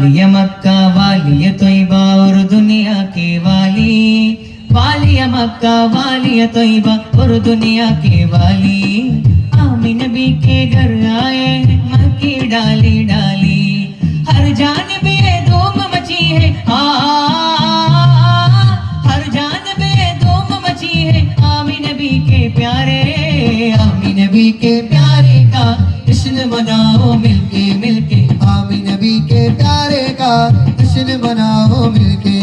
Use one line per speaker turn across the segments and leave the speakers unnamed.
वालिया मक्का वालिया तोयबा और दुनिया के वाली, वालिया मक्का वालिया तोयबा और दुनिया के वाली। आमी नबी के घर आए मक्की डाली डाली, हर जानब ये धूम मची है, हर जानब ये धूम मची है। आमी नबी के प्यारे, आमी नबी के प्यारे का जश्न मनाओ मिलके मिलके,
आमी नबी के प्यारे का जश्न मनाओ मिलके,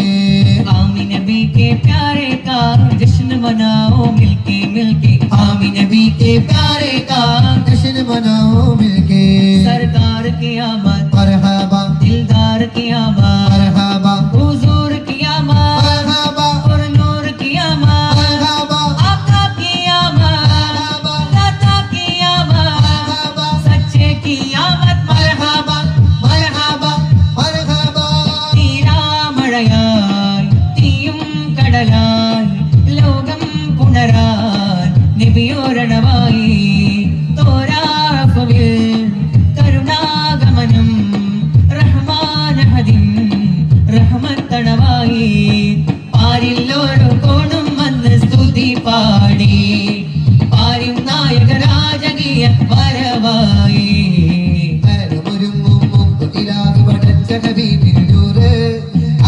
आमी नबी के प्यारे का जश्न मनाओ मिलके मिलके,
आमी नबी के प्यारे का जश्न मनाओ मिलके।
सरकार की आमद
मरहबा,
दिलदार की आमद,
मरहबा,
हुजूर की आमद
मरहबा,
और नूर की आमद,
मरहबा,
आका की आमद, दाता की आमद, सच्चे की आमद।
मरहबा, मरहबा, मरहबा।
തീരാമഴയായി തീയും കടലായി ലോകം പുണരാൻ നബിയോരണമായി, തോരാഫവിൽ കരുണാഗമനം റഹ്മാനഹദിൻ റഹ്മത്തണവായി, പാരിൽ ഓരോ കോണും വന്ന് സ്തുതി പാടി, പാരും നായക രാജകീയ വരവായി.
അലമൊരുങ്ങും മുമ്പ് ഇലാഹ് പടച്ച ഹബീബിൻ നൂറ്,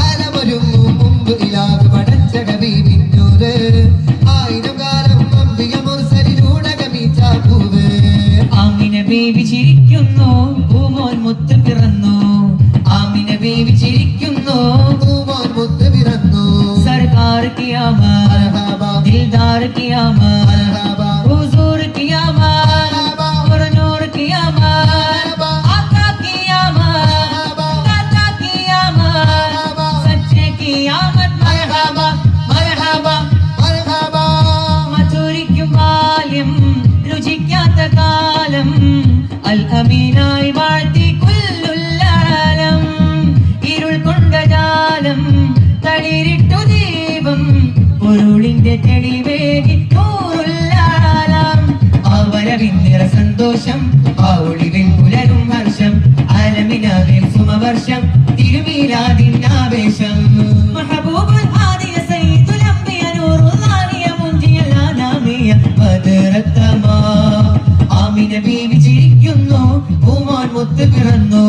അലമൊരുങ്ങും മുമ്പ് ഇലാഹ് പടച്ച ഹബീബിൻ നൂറ്, ആയിരം കാലം അമ്പിയ മുർസലിലൂടെ ഗമിച്ച പൂവ്.
ആമിന ബേബി ചിരിക്കുന്നു, പൂമോൻ മുത്ത് പിറന്നു, ആമിന ബേബി ചിരിക്കുന്നു,
പൂമോൻ മുത്ത് പിറന്നു.
സർക്കാർ की आमद,
മർഹബാ,
दिलदार की आमद,
മർഹബാ,
हुजूर की आमद और नूर की आमद, आका की आमद, दाता की आमद, सच्चे की आमद। मरहबा मरहबा
മർഹബാ.
മധുരിക്കും ബാല്യം രുചിക്കാത്ത കാലം, അൽ അമീനായി വാഴ്ത്തി കുല്ലുല്ലാലം, ഇരുൾ കൊണ്ട ജാലം തളിരിട്ടു ദീപം, പൊരുളിന്റെ തെളിവേകി നൂറുല്ലാലം. അവരവിന്ദിര സന്തോഷം, ആ ഒളിവിൽ പുലരും ഹർഷം, ആലമിനാവിൽ സുമവർഷം, തിരുമീലാദിൻ ആവേശം. മഹബൂബുൽ ആദിയ സയ്യിദുൽ അംബിയ നൂറുല്ലാഹിയ മുൻജിയൽ ആനാമിയ ബദറത്തമാ. ആമിന ബീവി ചിരിക്കുന്നു, പൂമോൻ മുത്ത് പിറന്നു,